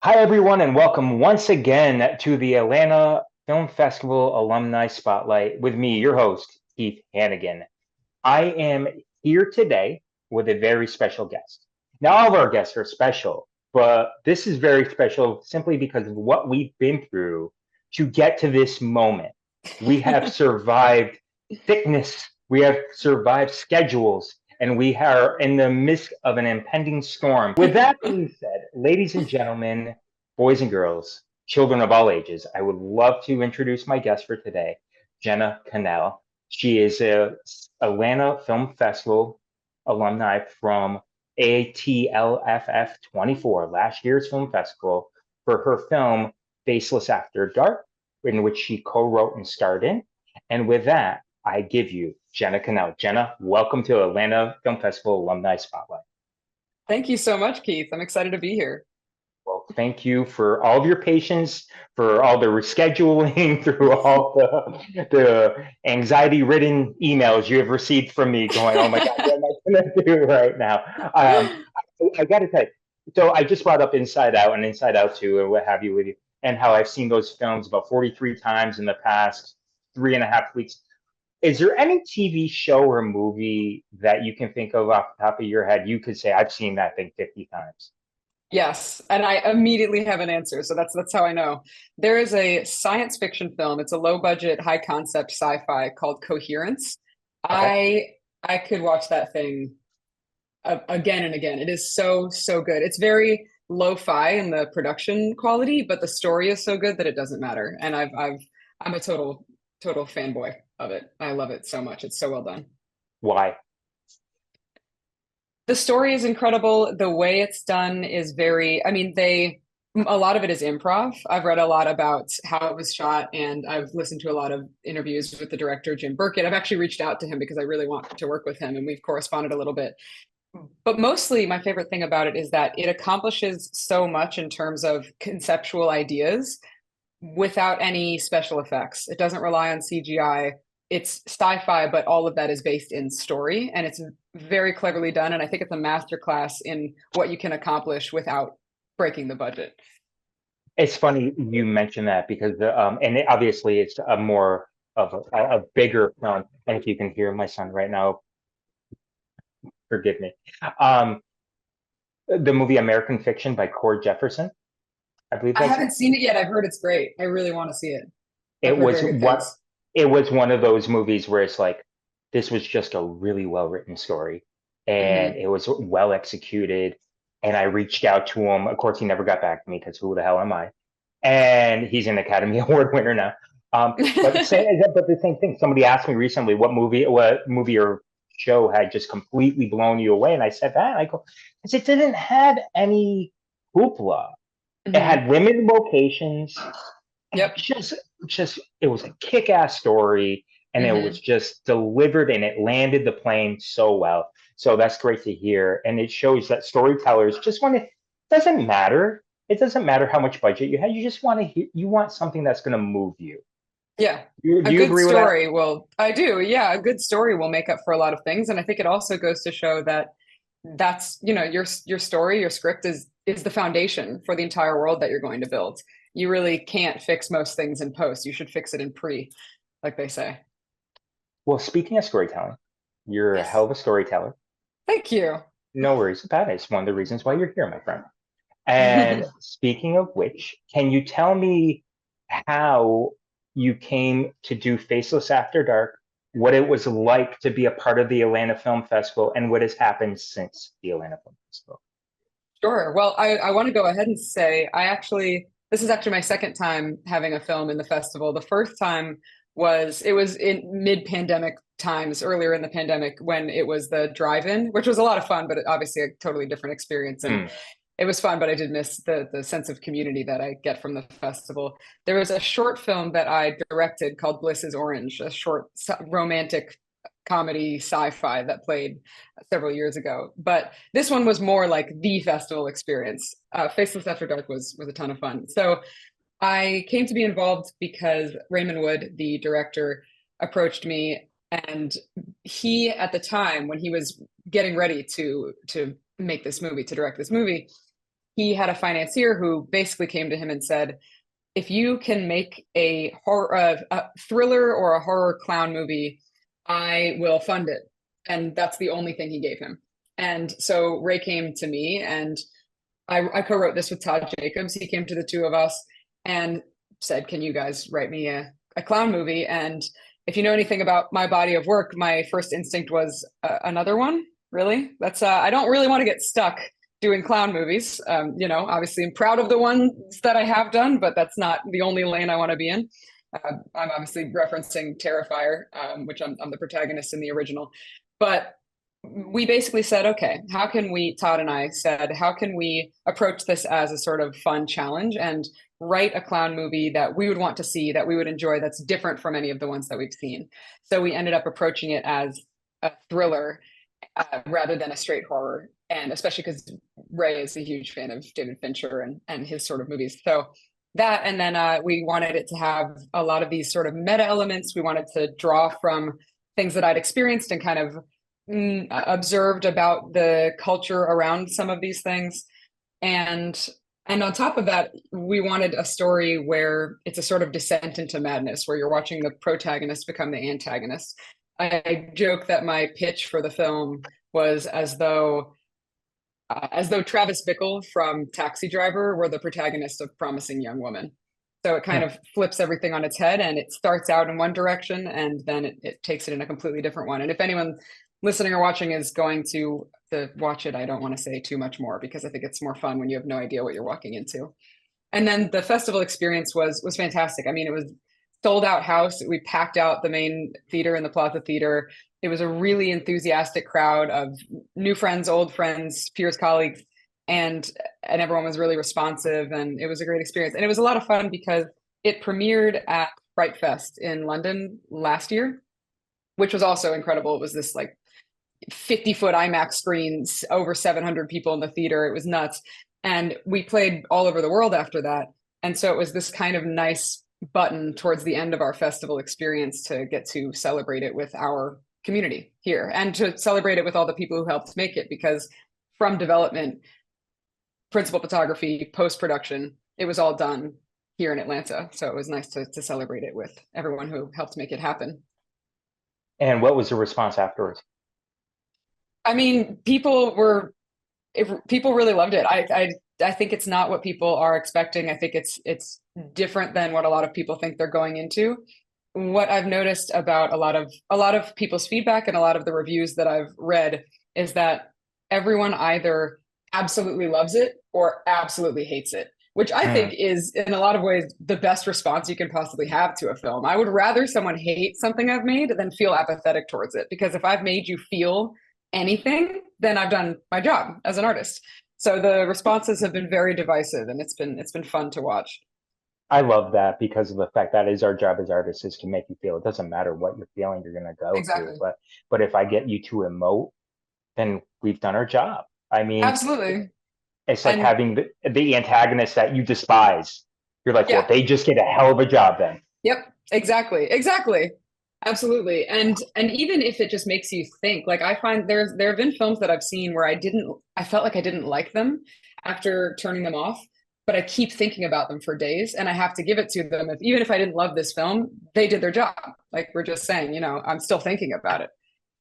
Hi, everyone, and welcome once again to the Atlanta Film Festival Alumni Spotlight with me, your host, Keith Hannigan. I am here today with a very special guest. Now, all of our guests are special, but this is very special simply because of what we've been through to get to this moment. We have survived sickness, we have survived schedules, and we are in the midst of an impending storm. With that being said, ladies and gentlemen, boys and girls, children of all ages, I would love to introduce my guest for today, Jenna Kanell. She is a Atlanta Film Festival alumni from ATLFF 24, last year's film festival, for her film Faceless After Dark, in which she co-wrote and starred in. And with that, I give you Jenna Kanell. Jenna, welcome to Atlanta Film Festival Alumni Spotlight. Thank you so much, Keith. I'm excited to be here. Well, thank you for all of your patience, for all the rescheduling, through all the anxiety-ridden emails you have received from me going, oh my God, what am I going to do right now? I got to tell you, so I just brought up Inside Out and Inside Out 2 and what have you with you, and how I've seen those films about 43 times in the past 3.5 weeks. Is there any TV show or movie that you can think of off the top of your head you could say, I've seen that thing 50 times? Yes, and I immediately have an answer. So that's how I know. There is a science fiction film. It's a low budget, high concept sci-fi called Coherence. Okay. I I could watch that thing again and again. It is so good. It's very lo-fi in the production quality, but the story is so good that it doesn't matter. And I'm a total fanboy of it. I love it so much. It's so well done. Why? The story is incredible. The way it's done is very, I mean, a lot of it is improv. I've read a lot about how it was shot, and I've listened to a lot of interviews with the director, Jim Burkett. I've actually reached out to him because I really want to work with him, and we've corresponded a little bit. But mostly, my favorite thing about it is that it accomplishes so much in terms of conceptual ideas without any special effects. It doesn't rely on CGI. It's sci-fi, but all of that is based in story, and it's very cleverly done. And I think it's a masterclass in what you can accomplish without breaking the budget. It's funny you mention that because obviously it's a more of a bigger film. And if you can hear my son right now, forgive me. Um, the movie American Fiction by Cord Jefferson, I believe I that's it. haven't seen it yet. I've heard it's great. I really want to see it. I've It heard was very good what things. it was one of those movies where it's like this was just a really well written story, and Hmm. it was well executed. And I reached out to him. Of course, he never got back to me because who the hell am I? And he's an Academy Award winner now. But the same thing. Somebody asked me recently what movie or show had just completely blown you away, and I said that. I go, because it didn't have any hoopla. It Hmm. had limited locations, and Yep. just it was a kick-ass story, and it was Hmm. just delivered, and it landed the plane so well. So that's great to hear, and it shows that storytellers just want to. Doesn't matter. It doesn't matter how much budget you have. You just want to hear. You want something that's going to move you. Yeah. Do A you good agree with that? story will, I do. Yeah. A good story will make up for a lot of things. And I think it also goes to show that your story, your script is the foundation for the entire world that you're going to build. You really can't fix most things in post. You should fix it in pre, like they say. Well, speaking of storytelling, you're a hell Yes. of a storyteller. Thank you. No worries about it. It's one of the reasons why you're here, my friend. And speaking of which, can you tell me how you came to do Faceless After Dark, what it was like to be a part of the Atlanta Film Festival, and what has happened since the Atlanta Film Festival? Sure. Well, I want to go ahead and say this is actually my second time having a film in the festival. The first time it was in mid-pandemic times, earlier in the pandemic when it was the drive-in, which was a lot of fun, but obviously a totally different experience. And Hmm. it was fun, but I did miss the sense of community that I get from the festival. There was a short film that I directed called Bliss is Orange, a short romantic comedy sci-fi that played several years ago. But this one was more like the festival experience. Faceless After Dark was a ton of fun. So I came to be involved because Raymond Wood, the director, approached me, and he at the time when he was getting ready to make this movie, to direct this movie, he had a financier who basically came to him and said, if you can make a horror, a thriller or a horror clown movie, I will fund it. And that's the only thing he gave him. And so Ray came to me, and I co-wrote this with Todd Jacobs. He came to the two of us and said, can you guys write me a clown movie? And if you know anything about my body of work, my first instinct was another one. Really? That's I don't really want to get stuck doing clown movies. Obviously I'm proud of the ones that I have done, but that's not the only lane I want to be in. I'm obviously referencing Terrifier, which I'm the protagonist in the original. But we basically said, okay, Todd and I said, how can we approach this as a sort of fun challenge and write a clown movie that we would want to see, that we would enjoy, that's different from any of the ones that we've seen. So we ended up approaching it as a thriller rather than a straight horror. And especially because Ray is a huge fan of David Fincher and his sort of movies. So that, and then we wanted it to have a lot of these sort of meta elements. We wanted to draw from things that I'd experienced and kind of observed about the culture around some of these things. And on top of that, we wanted a story where it's a sort of descent into madness, where you're watching the protagonist become the antagonist. I joke that my pitch for the film was as though Travis Bickle from Taxi Driver were the protagonist of Promising Young Woman. So it kind of flips everything on its head, and it starts out in one direction and then it takes it in a completely different one. And if anyone listening or watching is going to watch it, I don't want to say too much more because I think it's more fun when you have no idea what you're walking into. And then the festival experience was fantastic. I mean, it was sold out house. We packed out the main theater and the Plaza Theater. It was a really enthusiastic crowd of new friends, old friends, peers, colleagues, and everyone was really responsive, and it was a great experience. And it was a lot of fun because it premiered at Fright Fest in London last year, which was also incredible. It was this like 50-foot IMAX screens, over 700 people in the theater. It was nuts. And we played all over the world after that. And so it was this kind of nice button towards the end of our festival experience to get to celebrate it with our community here and to celebrate it with all the people who helped make it, because from development, principal photography, post-production, it was all done here in Atlanta. So it was nice to celebrate it with everyone who helped make it happen. And what was the response afterwards? I mean, people really loved it. I think it's not what people are expecting. I think it's different than what a lot of people think they're going into. What I've noticed about a lot of people's feedback and a lot of the reviews that I've read is that everyone either absolutely loves it or absolutely hates it, which I think is in a lot of ways the best response you can possibly have to a film. I would rather someone hate something I've made than feel apathetic towards it, because if I've made you feel anything, then I've done my job as an artist. So the responses have been very divisive, and it's been fun to watch. I love that because of the fact that is our job as artists, is to make you feel. It doesn't matter what you're feeling, you're gonna go through. Exactly. But if I get you to emote, then we've done our job. I mean, Absolutely. it's like And having the antagonist that you despise. You're like, well, yeah, they just get a hell of a job then. yep, exactly. Absolutely. And even if it just makes you think, like I find there have been films that I've seen where I felt like I didn't like them after turning them off, but I keep thinking about them for days, and I have to give it to them. Even if I didn't love this film, they did their job. Like we're just saying, I'm still thinking about it.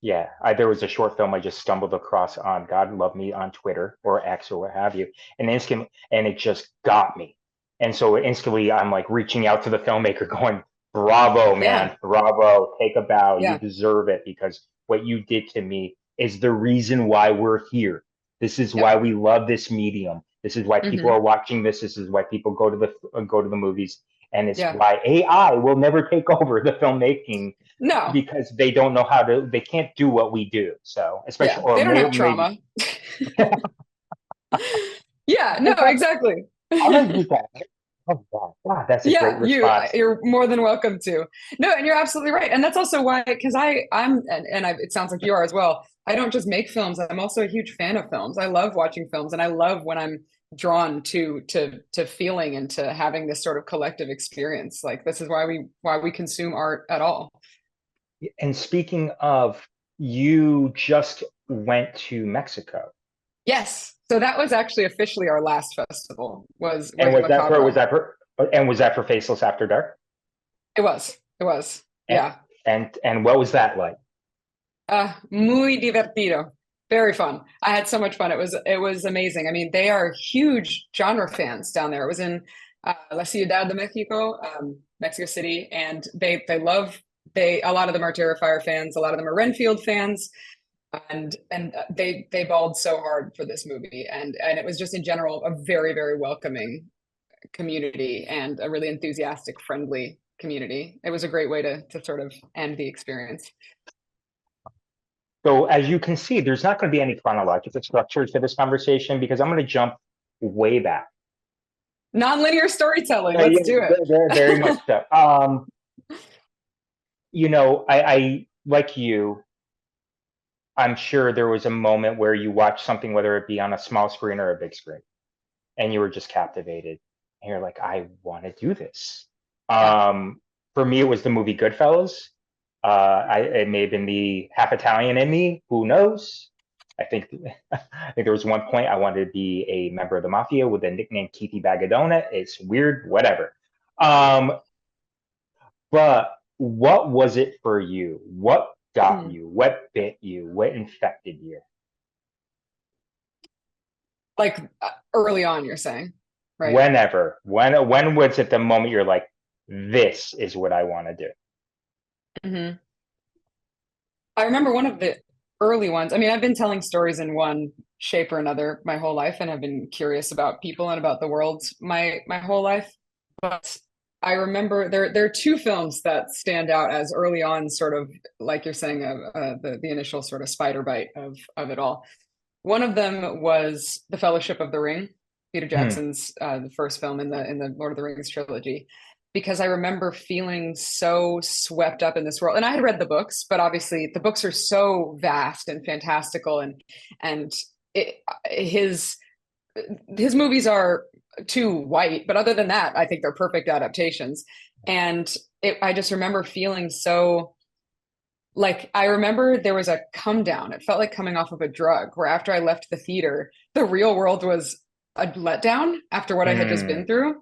Yeah, there was a short film I just stumbled across on God Love Me on Twitter or X or what have you, and it just got me. And so instantly I'm like reaching out to the filmmaker going, bravo, Yeah. man, bravo, take a bow, you Yeah. deserve it, because what you did to me is the reason why we're here. This is why Yep. we love this medium. This is why people Hmm. are watching this. This is why people go to the movies, and it's Yeah. why AI will never take over the filmmaking, No. because they don't know how to, they can't do what we do. So, especially, Yeah. or They don't have maybe, trauma. Yeah. No, exactly. I like you guys. Oh, God, that's a great Yeah, response. you're more than welcome to. No, and you're absolutely right. And that's also why, because it sounds like you are as well. I don't just make films. I'm also a huge fan of films. I love watching films, and I love when I'm drawn to feeling and to having this sort of collective experience. Like this is why we consume art at all. And speaking of, you just went to Mexico. Yes. So that was actually officially our last festival was And was that for was Macabre. that for and was that for Faceless After Dark? It was, And yeah. and what was that like? Muy divertido. Very fun. I had so much fun. It was amazing. I mean, they are huge genre fans down there. It was in La Ciudad de Mexico, Mexico City, and they love they a lot of them are Terrifier fans, a lot of them are Renfield fans, and they bawled so hard for this movie, and it was just in general a very, very welcoming community and a really enthusiastic, friendly community. It was a great way to sort of end the experience. So as you can see, there's not going to be any chronological structure to this conversation because I'm going to jump way back. Non-linear storytelling. Let's do Very much it. so. I like you. I'm sure there was a moment where you watched something, whether it be on a small screen or a big screen, and you were just captivated. And you're like, I want to do this. Yeah. For me, it was the movie Goodfellas. It may have been the half Italian in me. Who knows? I think I think there was one point I wanted to be a member of the mafia with the nickname Keithy Bagadona. It's weird, whatever. Um, but what was it for you? What got Mm. you? What bit you? What infected you? Like early on, you're saying, right? Whenever, when was it the moment you're like, this is what I want to do? Hmm. I remember one of the early ones. I mean, I've been telling stories in one shape or another my whole life, and have been curious about people and about the world my whole life. But I remember there are two films that stand out as early on, sort of like you're saying, the initial sort of spider bite of it all. One of them was The Fellowship of the Ring, Peter Hmm. Jackson's the first film in the Lord of the Rings trilogy, because I remember feeling so swept up in this world. And I had read the books, but obviously the books are so vast and fantastical, and it, his movies are too white, but other than that, I think they're perfect adaptations. And I just remember feeling so like I remember there was a come down. It felt like coming off of a drug where after I left the theater, the real world was a letdown after what I had just been Hmm. through.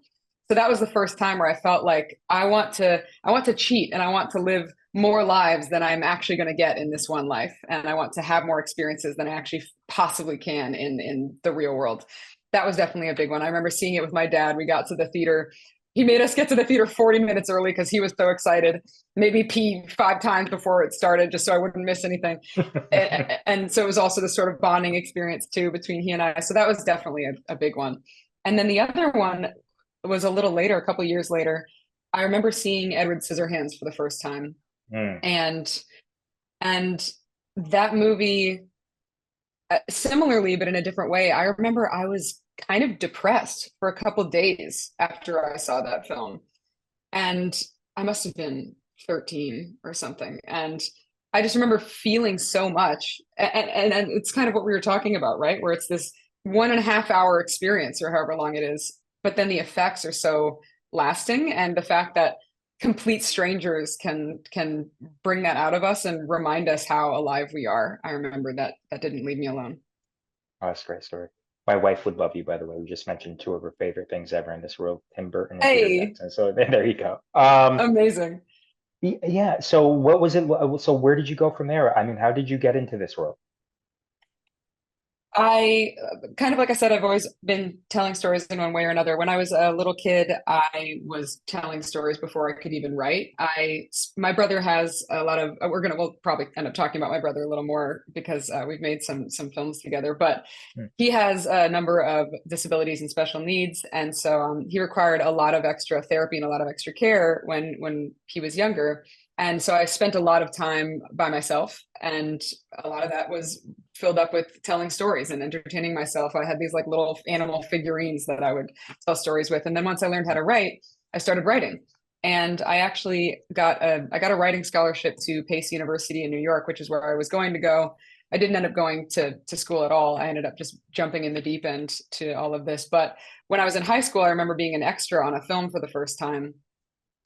So that was the first time where I felt like I want to cheat and I want to live more lives than I'm actually going to get in this one life. And I want to have more experiences than I actually possibly can in the real world. That was definitely a big one. I remember seeing it with my dad. We got to the theater. He made us get to the theater 40 minutes early because he was so excited, made me pee 5 times before it started just so I wouldn't miss anything. And so it was also this sort of bonding experience too between he and I. So that was definitely a big one. And then the other one was a little later, a couple of years later. I remember seeing Edward Scissorhands for the first time. Hmm. And and that movie, similarly, but in a different way, I remember I was kind of depressed for a couple of days after I saw that film. And I must have been 13 or something. And I just remember feeling so much. And it's kind of what we were talking about, right? Where it's this 1.5 hour experience or however long it is. But then the effects are so lasting. And the fact that complete strangers can bring that out of us and remind us how alive we are. I remember that didn't leave me alone. Oh, that's a great story. My wife would love you, by the way. We just mentioned two of her favorite things ever in this world, Tim Burton and Peter Hey, Jackson. So there you go. amazing. Yeah. So what was it? So where did you go from there? I mean, how did you get into this world? I kind of like I said, I've always been telling stories in one way or another. When I was a little kid, I was telling stories before I could even write. My brother has a lot of. We'll probably end up talking about my brother a little more because we've made some films together. But Hmm. he has a number of disabilities and special needs, and so he required a lot of extra therapy and a lot of extra care when he was younger. And so I spent a lot of time by myself, and a lot of that was filled up with telling stories and entertaining myself. I had these like little animal figurines that I would tell stories with. And then once I learned how to write, I started writing. And I actually got a writing scholarship to Pace University in New York, which is where I was going to go. I didn't end up going to school at all. I ended up just jumping in the deep end to all of this. But when I was in high school, I remember being an extra on a film for the first time.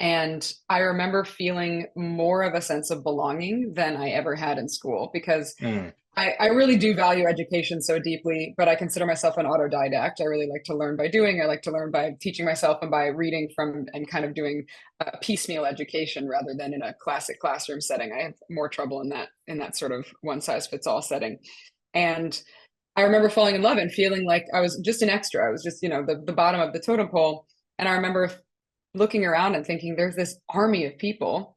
And I remember feeling more of a sense of belonging than I ever had in school because Mm. I really do value education so deeply, but I consider myself an autodidact. I really like to learn by doing. I like to learn by teaching myself and by reading from and kind of doing piecemeal education rather than in a classic classroom setting. I have more trouble in that sort of one size fits all setting. And I remember falling in love and feeling like I was just an extra. I was just, the bottom of the totem pole. And I remember looking around and thinking, there's this army of people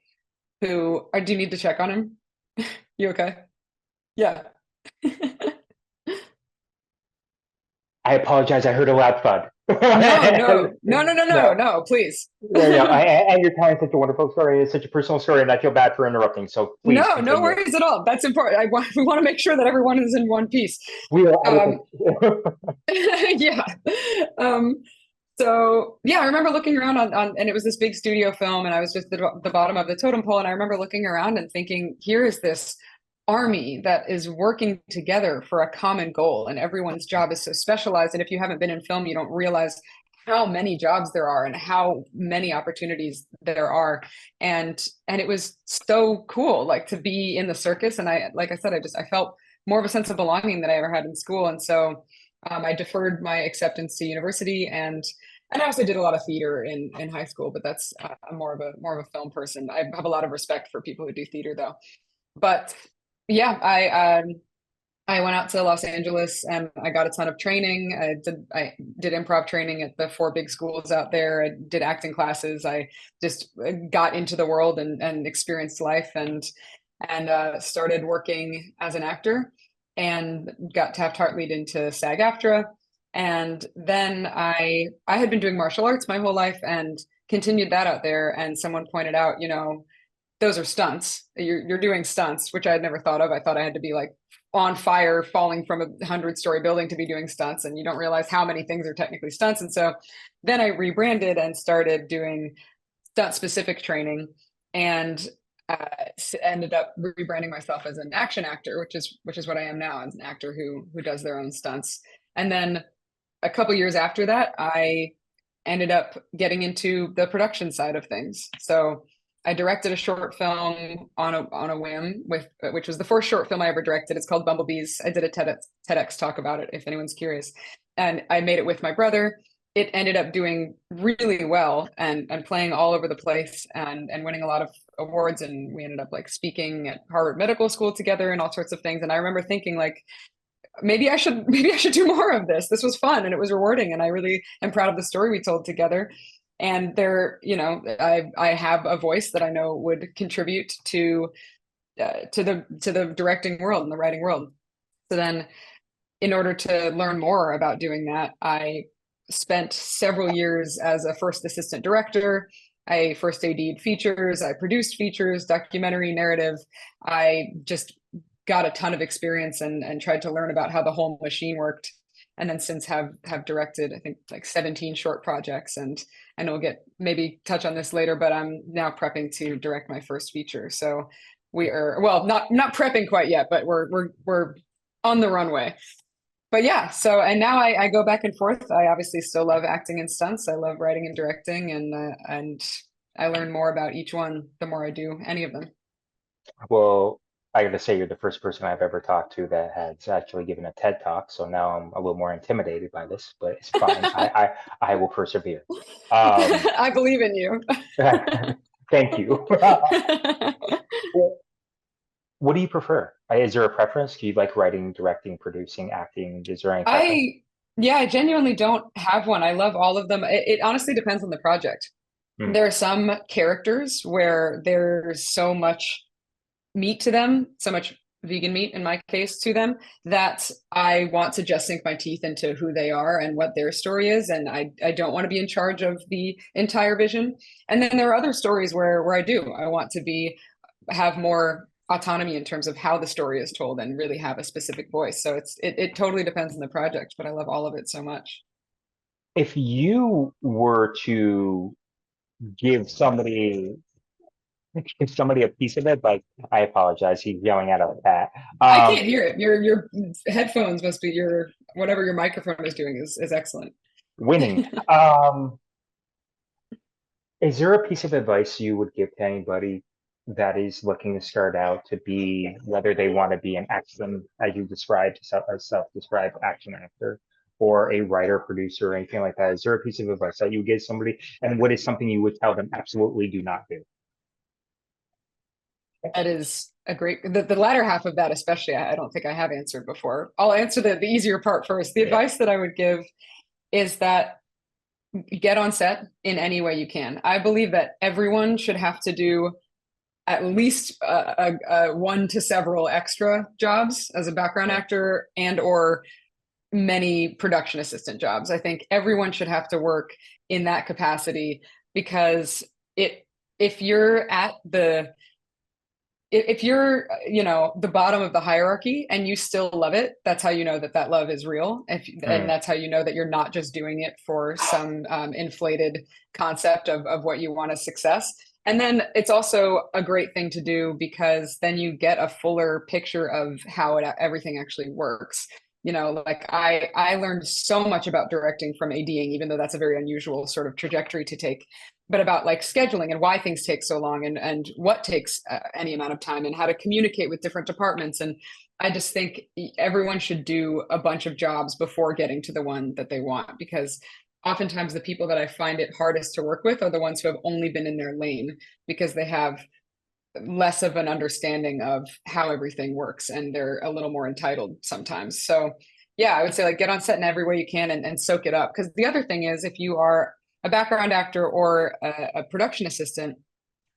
who, do you need to check on him? You okay? Yeah. I apologize. I heard a loud thud. No, no, no, no, no, no, No, no, please. yeah. And you're telling such a wonderful story. It's such a personal story, and I feel bad for interrupting. So please No, no continue. worries at all. That's important. We want to make sure that everyone is in one piece. We are Um, editing. yeah. Um, so yeah, I remember looking around and it was this big studio film, and I was just the bottom of the totem pole, and I remember looking around and thinking, here is this army that is working together for a common goal, and everyone's job is so specialized. And if you haven't been in film, you don't realize how many jobs there are and how many opportunities there are. And it was so cool, like to be in the circus. And I, like I said, I felt more of a sense of belonging than I ever had in school. And so I deferred my acceptance to university, and I also did a lot of theater in high school, but that's I'm more of a film person. I have a lot of respect for people who do theater though. But yeah, I went out to Los Angeles and I got a ton of training. I did improv training at the four big schools out there. I did acting classes. I just got into the world and experienced life and started working as an actor and got Taft-Hartley'd into SAG-AFTRA. And then I had been doing martial arts my whole life and continued that out there. And someone pointed out, those are stunts. You're doing stunts, which I had never thought of. I thought I had to be like on fire, falling from a 100-story building to be doing stunts, and you don't realize how many things are technically stunts. And so then I rebranded and started doing stunt specific training, and uh, ended up rebranding myself as an action actor, which is what I am now, as an actor who does their own stunts. And then a couple years after that, I ended up getting into the production side of things. So I directed a short film on a whim, which was the first short film I ever directed. It's called Bumblebees. I did a TEDx talk about it if anyone's curious, and I made it with my brother. It ended up doing really well and playing all over the place and winning a lot of awards. And we ended up like speaking at Harvard Medical School together and all sorts of things. And I remember thinking like, maybe I should do more of this. This was fun and it was rewarding, and I really am proud of the story we told together. And there, I have a voice that I know would contribute to the directing world and the writing world. So then, in order to learn more about doing that, I spent several years as a first assistant director. I first AD'd features, I produced features, documentary, narrative. I just got a ton of experience and tried to learn about how the whole machine worked. And then since have directed, I think like 17 short projects, and we'll get maybe touch on this later, but I'm now prepping to direct my first feature. So we are, well, not prepping quite yet, but we're on the runway. But yeah, so and now I go back and forth. I obviously still love acting and stunts. I love writing and directing, and I learn more about each one the more I do any of them. Well, I got to say, you're the first person I've ever talked to that has actually given a TED talk. So now I'm a little more intimidated by this, but it's fine. I will persevere. Um, I believe in you. thank you. Well, what do you prefer? Is there a preference? Do you like writing, directing, producing, acting? Is there any preference? I Yeah, I genuinely don't have one. I love all of them. It honestly depends on the project. Hmm. There are some characters where there's so much meat to them, so much vegan meat in my case to them, that I want to just sink my teeth into who they are and what their story is. And I don't want to be in charge of the entire vision. And then there are other stories where I do. I want to have more autonomy in terms of how the story is told and really have a specific voice. So it totally depends on the project, but I love all of it so much. If you were to give somebody give somebody a piece of it, like I apologize, he's yelling at a cat. I can't Um, hear it. Your headphones must be your whatever your microphone is doing is excellent. winning. Um, Is there a piece of advice you would give to anybody that is looking to start out to be, whether they want to be an action, as you described, a self-described action actor, or a writer, producer, or anything like that? Is there a piece of advice that you would give somebody, and what is something you would tell them absolutely do not do? That is a great, the latter half of that, especially, I don't think I have answered before. I'll answer the easier part first. The Yeah. advice that I would give is that get on set in any way you can. I believe that everyone should have to do at least one to several extra jobs as a background Yeah. actor and or many production assistant jobs. I think everyone should have to work in that capacity because it if you're at the if you're the bottom of the hierarchy and you still love it, that's how you know that that love is real. And Mm, that's how you know that you're not just doing it for some inflated concept of what you want as success. And then it's also a great thing to do because then you get a fuller picture of how everything actually works. Like I learned so much about directing from ADing, even though that's a very unusual sort of trajectory to take, but about like scheduling and why things take so long and what takes any amount of time and how to communicate with different departments. And I just think everyone should do a bunch of jobs before getting to the one that they want, because oftentimes the people that I find it hardest to work with are the ones who have only been in their lane because they have less of an understanding of how everything works and they're a little more entitled sometimes. So yeah, I would say like get on set in every way you can and soak it up. Because the other thing is if you are a background actor or a production assistant,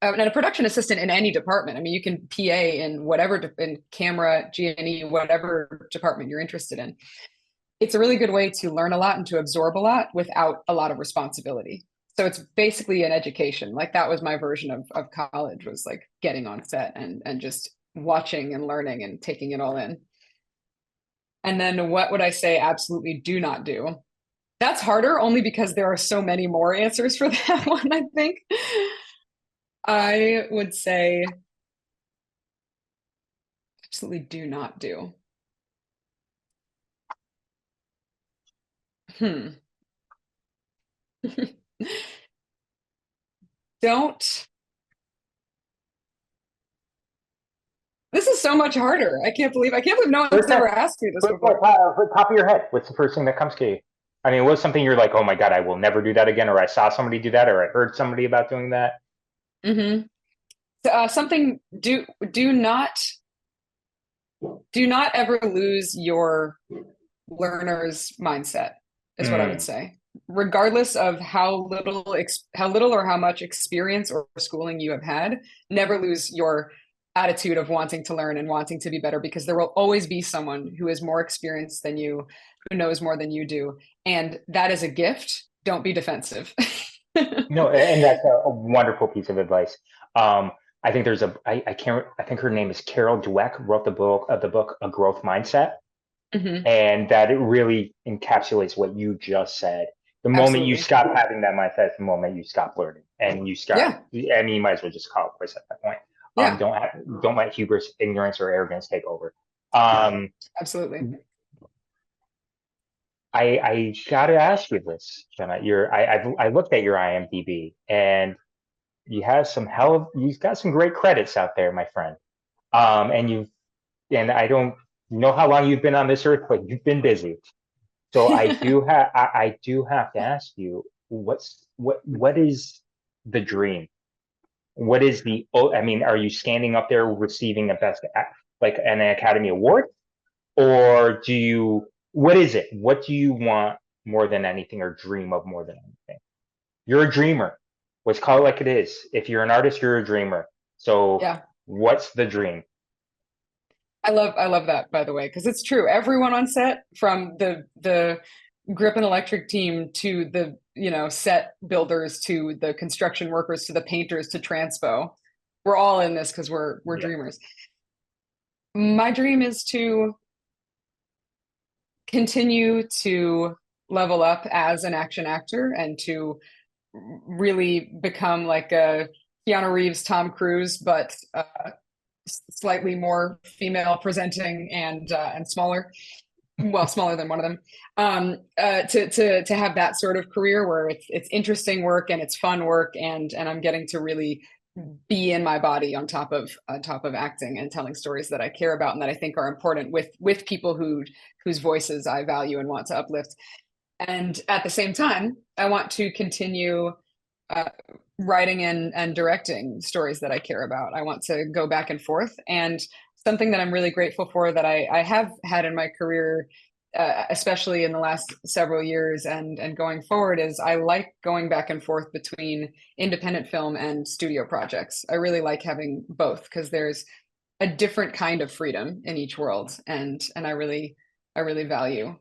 and a production assistant in any department. I mean, you can PA in whatever, in camera, G&E, whatever department you're interested in. It's a really good way to learn a lot and to absorb a lot without a lot of responsibility. So it's basically an education. Like that was my version of college, was like getting on set and just watching and learning and taking it all in. And then what would I say absolutely do not do? That's harder only because there are so many more answers for that one, I think. I would say absolutely do not do. Hmm. Don't. This is so much harder. I can't believe no one's First time, ever asked me this put, before. put top of your head, what's the first thing that comes to you? I mean, what's something you're like, oh my God, I will never do that again, or I saw somebody do that, or I heard somebody about doing that? Hmm. Something do not ever lose your learner's mindset is what I would Mm, say. Regardless of how little or how much experience or schooling you have had, never lose your attitude of wanting to learn and wanting to be better, because there will always be someone who is more experienced than you, who knows more than you do, and that is a gift. Don't be defensive. no, and that's a wonderful piece of advice. I think I can't, I think her name is Carol Dweck, wrote the book, A Growth Mindset. Hmm. And that it really encapsulates what you just said. The moment you Absolutely. stop having that mindset, the moment you stop learning, and Yeah. you might as well just call it quits at that point. Yeah. Don't let hubris, ignorance, or arrogance take over. Um, Absolutely. I gotta ask you this, Jenna. I looked at your IMDb, and you've got some great credits out there, my friend. And I don't know how long you've been on this earth, but you've been busy. So I do have to ask you, what is the dream? What is I mean, are you standing up there receiving a like an Academy Award, or what is it? What do you want more than anything, or dream of more than anything? You're a dreamer. Let's call it like it is. If you're an artist, you're a dreamer. So Yeah. what's the dream? I love that, by the way, because it's true. Everyone on set, from the grip and electric team to the set builders to the construction workers to the painters to transpo, we're all in this because we're Yeah. dreamers. My dream is to continue to level up as an action actor and to really become like a Keanu Reeves, Tom Cruise, but slightly more female presenting and smaller. well, smaller than one of them, to have that sort of career where it's interesting work and it's fun work, and I'm getting to really be in my body on top of acting and telling stories that I care about and that I think are important with people whose voices I value and want to uplift. And at the same time, I want to continue uh, writing and directing stories that I care about. I want to go back and forth. And something that I'm really grateful for that I have had in my career, especially in the last several years and going forward, is I like going back and forth between independent film and studio projects. I really like having both because there's a different kind of freedom in each world, and I really value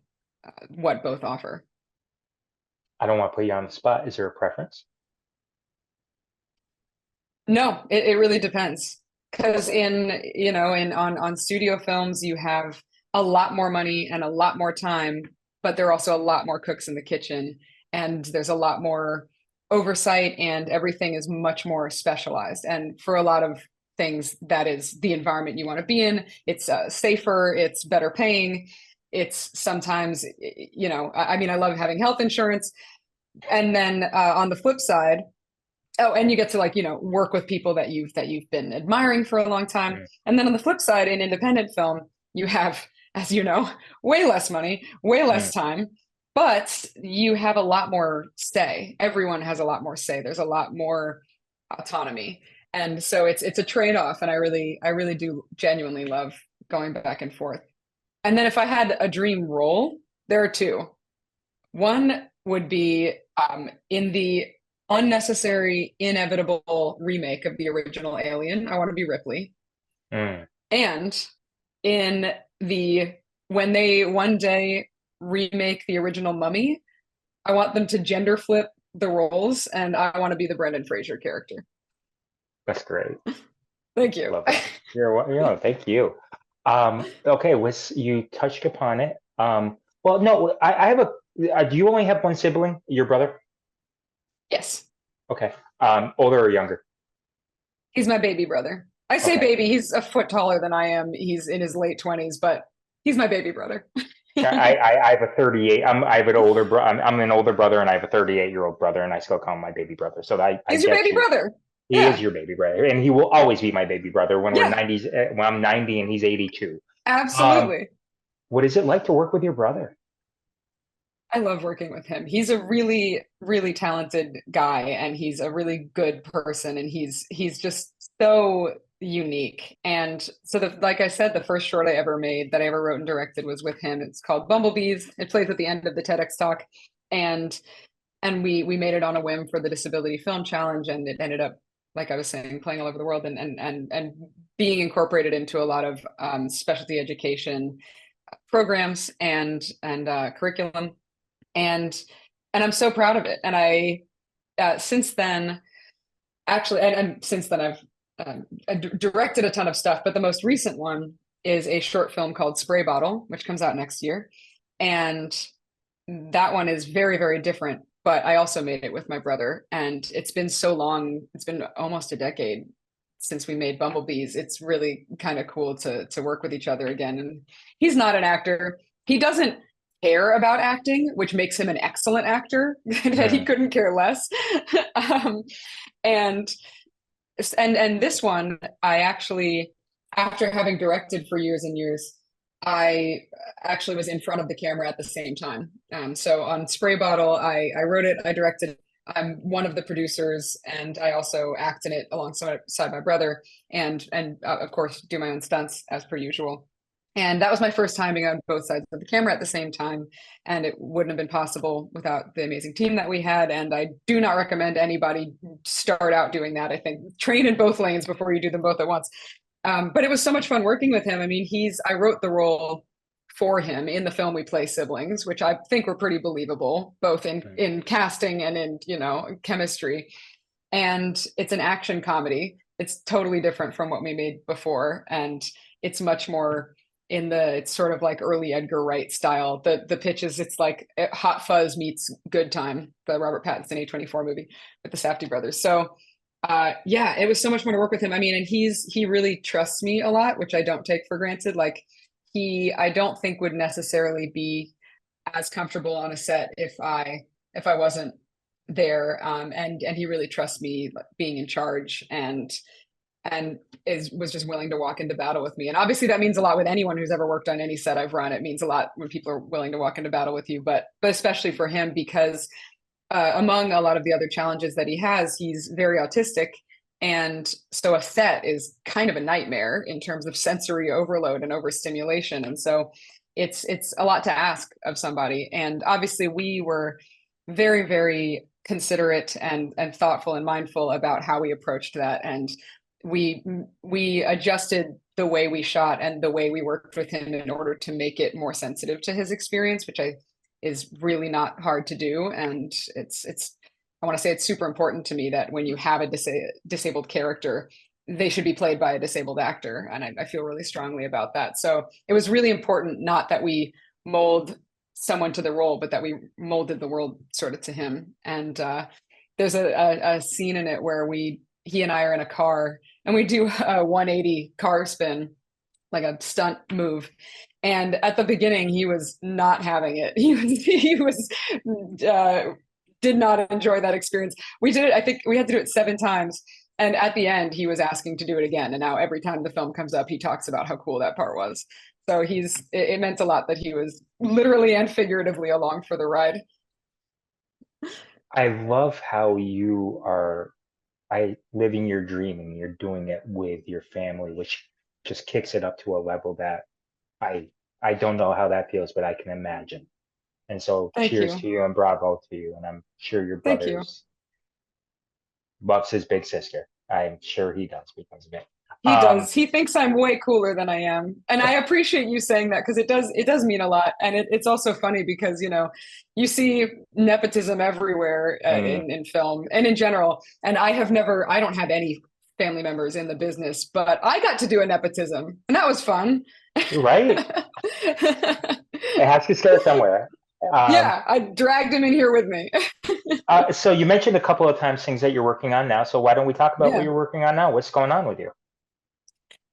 what both offer. I don't want to put you on the spot. Is there a preference? No, it really depends. Because Okay. in on studio films, you have a lot more money and a lot more time, but there are also a lot more cooks in the kitchen, and there's a lot more oversight, and everything is much more specialized. And for a lot of things, that is the environment you want to be in. It's safer, it's better paying. It's sometimes, I mean, I love having health insurance. And then on the flip side, oh, and you get to work with people that you've been admiring for a long time. Mm, And then on the flip side, in independent film, you have, as you know, way less money, way less mm. time, but you have a lot more say. Everyone has a lot more say. There's a lot more autonomy. And so it's a trade-off. And I really do genuinely love going back and forth. And then if I had a dream role, there are two. One would be in the unnecessary, inevitable remake of the original Alien. I want to be Ripley. Mm. And in the when they one day remake the original Mummy, I want them to gender flip the roles, and I want to be the Brendan Fraser character. That's great. Thank you. Love it. Thank you. Okay, was you touched upon it. Well, no, I have do you only have one sibling, your brother? Yes, Okay. Older or younger? he's my baby brother. I say Okay. baby, he's a foot taller than I am. He's in his late 20s, but he's my baby brother. I have a 38. I have an older bro. I'm an older brother, and I have a 38-year-old brother, and I still call him my baby brother. So I He's your get baby you. brother. He is Yeah. your baby brother, and he will always be my baby brother when we're Yeah, 90s, when I'm 90 and he's 82. Um, absolutely. what is it like to work with your brother? I love working with him. He's a really, really talented guy, and he's a really good person, and he's just so unique. And so like I said, the first short I ever made that I ever wrote and directed was with him. It's called Bumblebees. It plays at the end of the TEDx talk. And we made it on a whim for the Disability Film Challenge, and it ended up, like I was saying, playing all over the world and being incorporated into a lot of specialty education programs and curriculum, and I'm so proud of it. And I since then, actually, and since then I directed a ton of stuff, but the most recent one is a short film called Spray Bottle, which comes out next year, and that one is very, very different. But I also made it with my brother, and it's been so long. It's been almost a decade since we made Bumblebees. It's really kind of cool to work with each other again. And he's not an actor. He doesn't care about acting, which makes him an excellent actor. That he Mm, couldn't care less. um, and and this one, I actually, after having directed for years and years, I actually was in front of the camera at the same time. So on Spray Bottle, I wrote it, I directed it. I'm one of the producers, and I also act in it alongside my brother, and of course do my own stunts as per usual. And that was my first time being on both sides of the camera at the same time, and it wouldn't have been possible without the amazing team that we had. And I do not recommend anybody start out doing that. I think train in both lanes before you do them both at once. But it was so much fun working with him. I mean, I wrote the role for him in the film. We play siblings, which I think were pretty believable, both mm. in casting and in chemistry. And it's an action comedy. It's totally different from what we made before, and it's much more it's sort of like early Edgar Wright style. The pitch is, it's like Hot Fuzz meets Good Time, the Robert Pattinson A24 movie with the Safdie brothers. So yeah, it was so much fun to work with him. I mean, and he really trusts me a lot, which I don't take for granted. Like, he, I don't think would necessarily be as comfortable on a set if I wasn't there. And he really trusts me being in charge, and was just willing to walk into battle with me. And obviously that means a lot with anyone who's ever worked on any set I've run. It means a lot when people are willing to walk into battle with you, but especially for him, because among a lot of the other challenges that he has, he's very autistic. And so a set is kind of a nightmare in terms of sensory overload and overstimulation. And so it's a lot to ask of somebody. And obviously we were very, very considerate and thoughtful and mindful about how we approached that. And we adjusted the way we shot and the way we worked with him in order to make it more sensitive to his experience, which I is really not hard to do. And it's I want to say it's super important to me that when you have a disabled character, they should be played by a disabled actor. And I feel really strongly about that. So it was really important, not that we mold someone to the role, but that we molded the world sort of to him. And there's a scene in it where he and I are in a car and we do a 180 car spin, like a stunt move. And at the beginning, he was not having it. He was did not enjoy that experience. We did it. I think we had to do it 7 times. And at the end, he was asking to do it again. And now every time the film comes up, he talks about how cool that part was. So it meant a lot that he was literally and figuratively along for the ride. I love how you are living your dream and you're doing it with your family, which just kicks it up to a level that I I don't know how that feels, but I can imagine. And so Thank cheers you. to you and bravo to you. And I'm sure your Thank you. brother's loves his big sister. I'm sure he does because of it. He Um, does. He thinks I'm way cooler than I am. And I appreciate you saying that because it does mean a lot. And it's also funny because, you see nepotism everywhere mm, in film and in general. And I don't have any family members in the business, but I got to do a nepotism and that was fun. right? It has to start somewhere. Um, Yeah, I dragged him in here with me. so you mentioned a couple of times things that you're working on now. So why don't we talk about what Yeah. you're working on now? What's going on with you?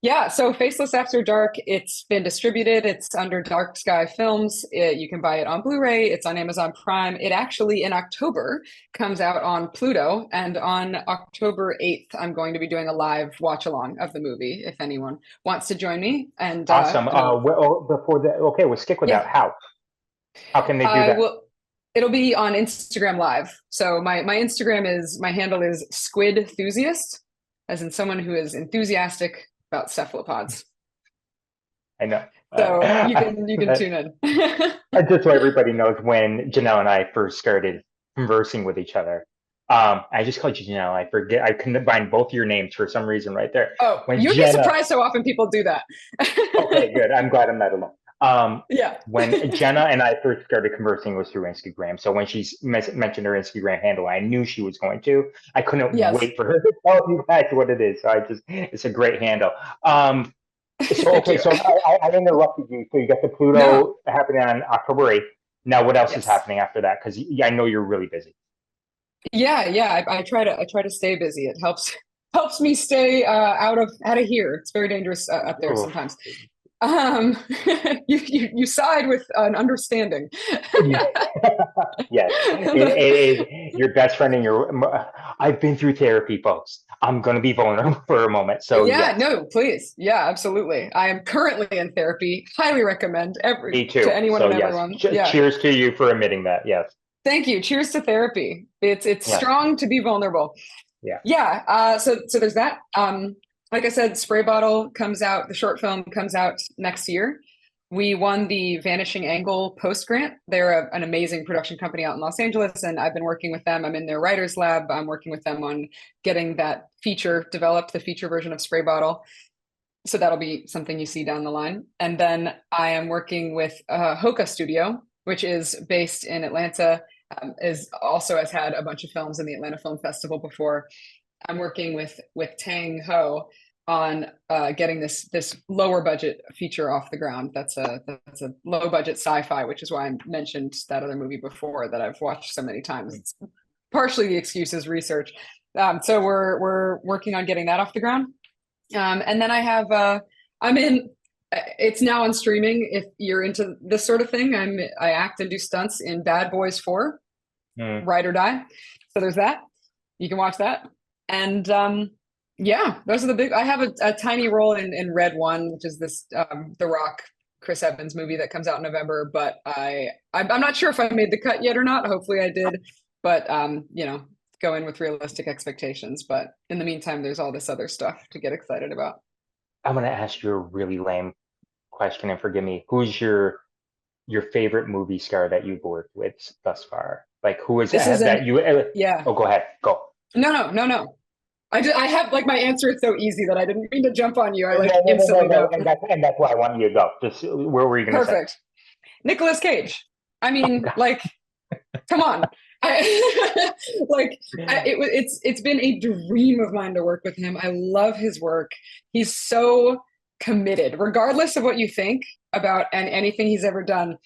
Yeah, so Faceless After Dark, it's been distributed. It's under Dark Sky Films. You can buy it on Blu-ray. It's on Amazon Prime. It actually, in October, comes out on Pluto. And on October 8th, I'm going to be doing a live watch-along of the movie, if anyone wants to join me. And Awesome. it'll, Before that, okay, we'll stick with that. yeah, How can they do I that? will. It'll be on Instagram Live. So my handle is Squid Enthusiast, as in someone who is enthusiastic about cephalopods. I know. So you can tune in. Just so everybody knows, when Janelle and I first started conversing with each other, I just called you Janelle. I forget. I combined both your names for some reason right there. Oh, When you'd be Jenna, surprised how often people do that. okay, good. I'm glad I'm not alone. Yeah. When Jenna and I first started conversing was through Instagram. So when she mentioned her Instagram handle, I knew she was going to. I couldn't Yes. wait for her to tell you guys what it is. So it's a great handle. So Thank okay, you. so I interrupted you. So you got the No. Pluto happening on October 8th. Now, what else is Yes. happening after that? Because I know you're really busy. Yeah, yeah. I try to stay busy. It helps me stay out of here. It's very dangerous up there Oof. sometimes. Um, you side with an understanding. Yeah. Yes, it is your best friend and your. I've been through therapy, folks. I'm going to be vulnerable for a moment. So Yeah, yes, no, please. Yeah, absolutely. I am currently in therapy. Highly recommend me to too. anyone So and yes, everyone. Yeah. cheers to you for admitting that. Yes, Thank you. Cheers to therapy. It's yes, strong to be vulnerable. yeah. Yeah. So there's that. Like I said, Spray Bottle comes out. The short film comes out next year. We won the Vanishing Angle Post Grant. They're an amazing production company out in Los Angeles, and I've been working with them. I'm in their writers lab. I'm working with them on getting that feature developed, the feature version of Spray Bottle. So that'll be something you see down the line. And then I am working with Hoka Studio, which is based in Atlanta. Is also has had a bunch of films in the Atlanta Film Festival before. I'm working with Tang Ho on getting this lower budget feature off the ground. That's a low budget sci-fi, which is why I mentioned that other movie before that I've watched so many times. It's partially the excuse is research. So we're working on getting that off the ground. And then I'm in It's now on streaming. If you're into this sort of thing, I act and do stunts in Bad Boys 4, Mm. Ride or Die. So there's that. You can watch that. And yeah, those are the big. I have a tiny role in Red One, which is this The Rock Chris Evans movie that comes out in November. But I'm not sure if I made the cut yet or not. Hopefully I did. But you know, go in with realistic expectations. But in the meantime, there's all this other stuff to get excited about. I'm gonna ask you a really lame question, and forgive me. Who's your favorite movie star that you've worked with thus far? Like, who is This is that an you? yeah. Oh, go ahead, go. No. I have like my answer is so easy that I didn't mean to jump on you. I No, like no, no, no, instantly no, know. and that's why I want you to go. Just where were you gonna say? Perfect. Nicolas Cage. I Oh mean, God. like, come on. Like it's been a dream of mine to work with him. I love his work. He's so committed, regardless of what you think about and anything he's ever done.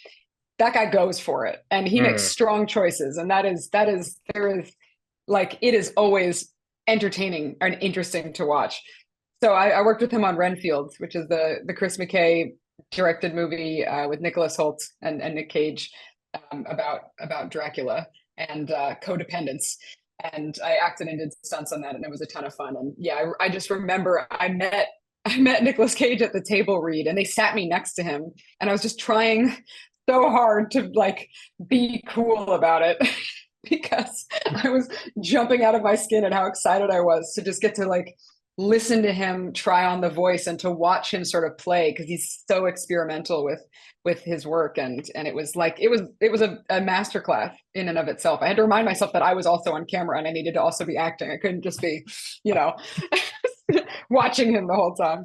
That guy goes for it, and he makes Mm. strong choices, and that is there is like it is always entertaining and interesting to watch. So I worked with him on Renfield, which is the Chris McKay directed movie with Nicholas Hoult and Nick Cage about Dracula and codependence. And I acted and did stunts on that, and it was a ton of fun. And yeah, I just remember I met Nicolas Cage at the table read, and they sat me next to him, and I was just trying so hard to like be cool about it because I was jumping out of my skin at how excited I was to just get to like listen to him try on the voice and to watch him sort of play because he's so experimental with his work. And it was like it was a masterclass in and of itself. I had to remind myself that I was also on camera and I needed to also be acting. I couldn't just be, you know, watching him the whole time.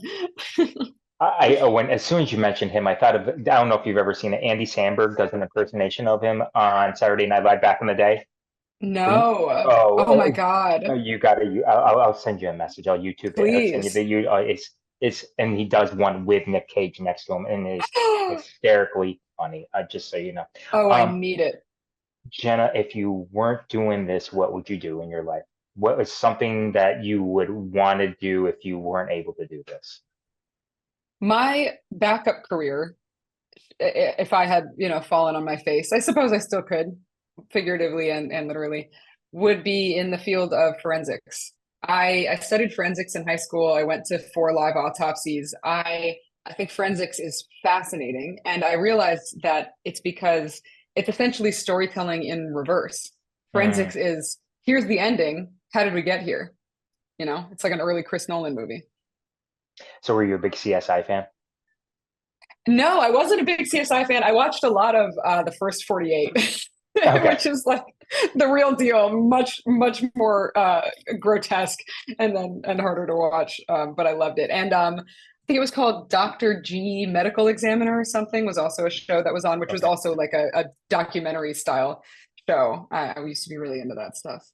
When as soon as you mentioned him, I thought of, I don't know if you've ever seen it. Andy Samberg does an impersonation of him on Saturday Night Live back in the day. No. Oh, Oh my God. you gotta. I'll send you a message. I'll YouTube it. I'll send you the Please. you. It's and he does one with Nick Cage next to him, and is hysterically funny. Just so you know. Oh, I Um, need it. Jenna, if you weren't doing this, what would you do in your life? What is something that you would want to do if you weren't able to do this? My backup career, if I had, you know, fallen on my face, I suppose I still could, figuratively and literally, would be in the field of forensics. I studied forensics in high school. I went to 4 live autopsies. I think forensics is fascinating. And I realized that it's because it's essentially storytelling in reverse. Hmm. Forensics is here's the ending. How did we get here? You know, it's like an early Chris Nolan movie. So, were you a big CSI fan? No, I wasn't a big CSI fan. I watched a lot of the first 48, Okay. which is like the real deal, much more grotesque and harder to watch. But I loved it. And I think it was called Dr. G Medical Examiner or something was also a show that was on, which was Okay. also like a documentary style show. I used to be really into that stuff.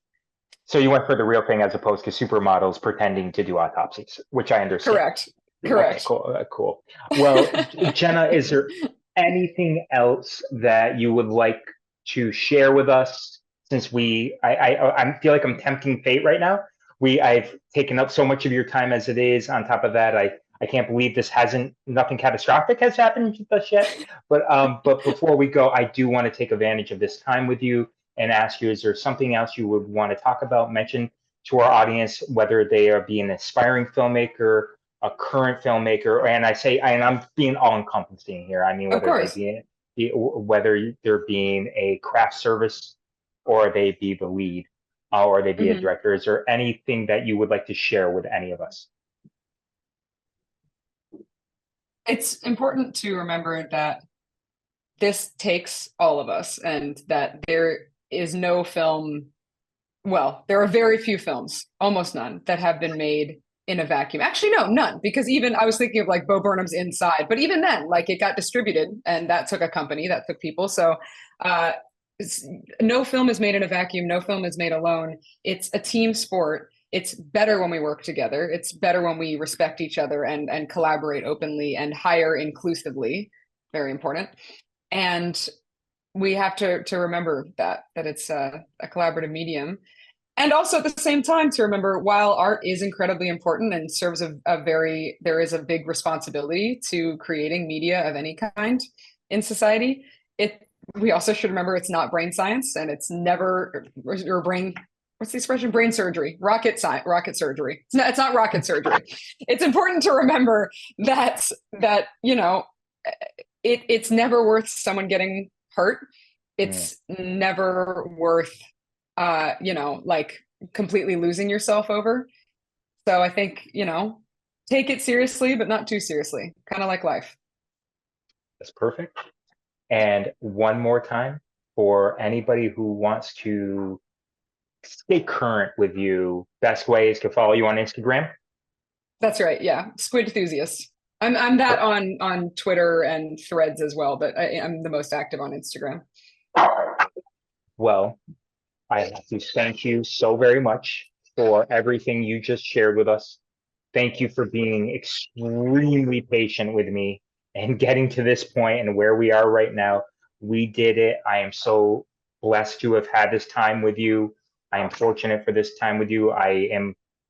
So you went for the real thing as opposed to supermodels pretending to do autopsies, which I understand. Correct. Okay, Correct. cool, cool. Well, Jenna, is there anything else that you would like to share with us? Since I feel like I'm tempting fate right now. I've taken up so much of your time as it is. On top of that, I can't believe this hasn't nothing catastrophic has happened just yet. But before we go, I do want to take advantage of this time with you and ask you: is there something else you would want to talk about, mention to our audience, whether they are being an aspiring filmmaker, a current filmmaker, and and I'm being all encompassing here. I mean, Of whether they course. whether they're being a craft service or they be the lead or they be a Mhm. director. Is there anything that you would like to share with any of us? It's important to remember that this takes all of us and that there is no film, well, there are very few films, almost none, that have been made in a vacuum. Actually, no, none, because even I was thinking of like Bo Burnham's Inside, but even then, like it got distributed and that took a company, that took people. So uh, no film is made in a vacuum, no film is made alone. It's a team sport. It's better when we work together. It's better when we respect each other and collaborate openly and hire inclusively. Very important. And we have to remember that it's a collaborative medium. And also at the same time to remember, while art is incredibly important and serves a very, there is a big responsibility to creating media of any kind in society. It we also should remember it's not brain science and it's never or brain. What's the expression? Brain surgery, rocket science, rocket surgery. It's not rocket surgery. It's important to remember that it's never worth someone getting hurt. Mm, It's never worth like completely losing yourself over. So I think, take it seriously, but not too seriously, kind of like life. that's perfect. And one more time for anybody who wants to stay current with you, best way is to follow you on Instagram. That's right. Yeah. Squid enthusiast. I'm that on Twitter and Threads as well, but I'm the most active on Instagram. Well, I have to thank you so very much for everything you just shared with us. Thank you for being extremely patient with me and getting to this point and where we are right now. We did it. I am so blessed to have had this time with you. I am fortunate for this time with you.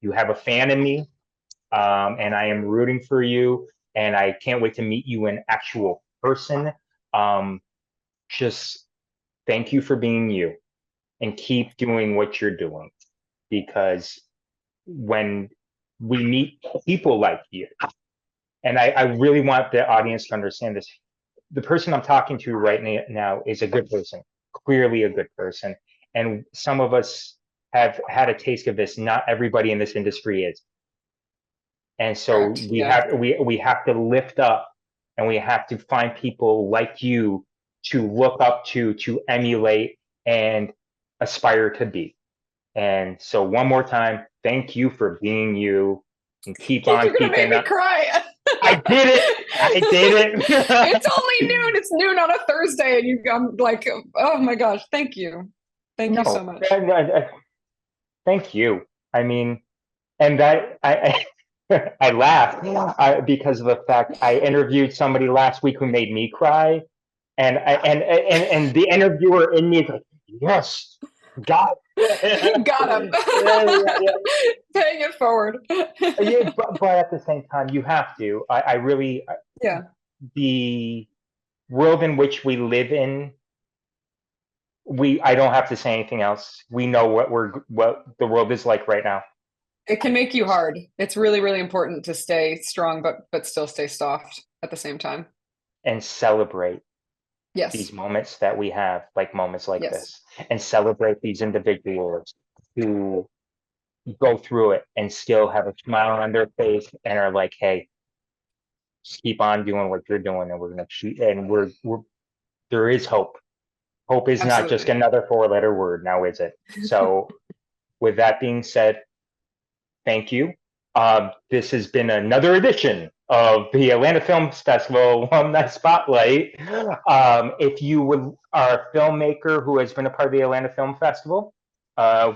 You have a fan in me, and I am rooting for you. And I can't wait to meet you in actual person. Um, just thank you for being you and keep doing what you're doing because when we meet people like you, and I really want the audience to understand this. The person I'm talking to right now is a good person, clearly a good person. And some of us have had a taste of this. Not everybody in this industry is. And so Correct. Yeah. we have to lift up and we have to find people like you to look up to emulate and aspire to be. And so one more time, thank you for being you and keep Keith, on you're gonna make keeping me up. cry. I did it. I did It's only it. noon. It's noon on a Thursday, and I'm like, oh my gosh, thank you. Thank you so No, much. thank you. I mean, and I laughed because of the fact I interviewed somebody last week who made me cry, and the interviewer in me is like, yes, God. Got him. Yeah. Paying it forward. Yeah, but at the same time, you have to. I really, Yeah, the world in which we live in, I don't have to say anything else. We know what the world is like right now, it can make you hard. It's really, really important to stay strong, but still stay soft at the same time. and celebrate these Yes, moments that we have, like moments like yes, this, and celebrate these individuals who go through it and still have a smile on their face and are like, "Hey, just keep on doing what you're doing, and we're gonna shoot." And we're there is hope. Hope is not just absolutely. another four-letter word, now is it? So, with that being said, thank you. This has been another edition of the Atlanta Film Festival Alumni Spotlight. If are a filmmaker who has been a part of the Atlanta Film Festival,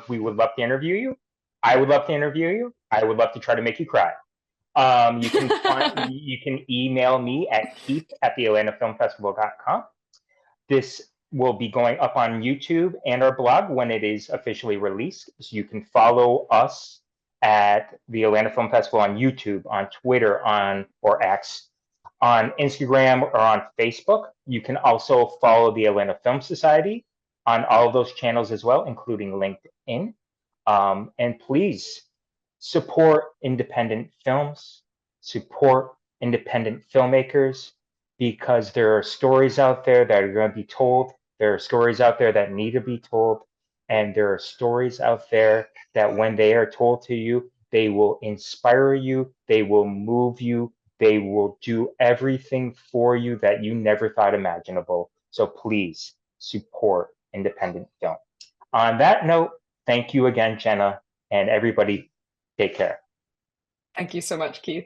we would love to interview you. I would love to interview you. I would love to try to make you cry. You can email me at keith@theatlantafilmfestival.com. This will be going up on YouTube and our blog when it is officially released. So you can follow us at the Atlanta Film Festival on YouTube, on Twitter, or X, on Instagram, or on Facebook. You can also follow the Atlanta Film Society on all of those channels as well, including LinkedIn. And please support independent films, support independent filmmakers, because there are stories out there that are going to be told. There are stories out there that need to be told. And there are stories out there that when they are told to you, they will inspire you, they will move you, they will do everything for you that you never thought imaginable. So please support independent film. On that note, thank you again, Jenna, and everybody, take care. Thank you so much, Keith.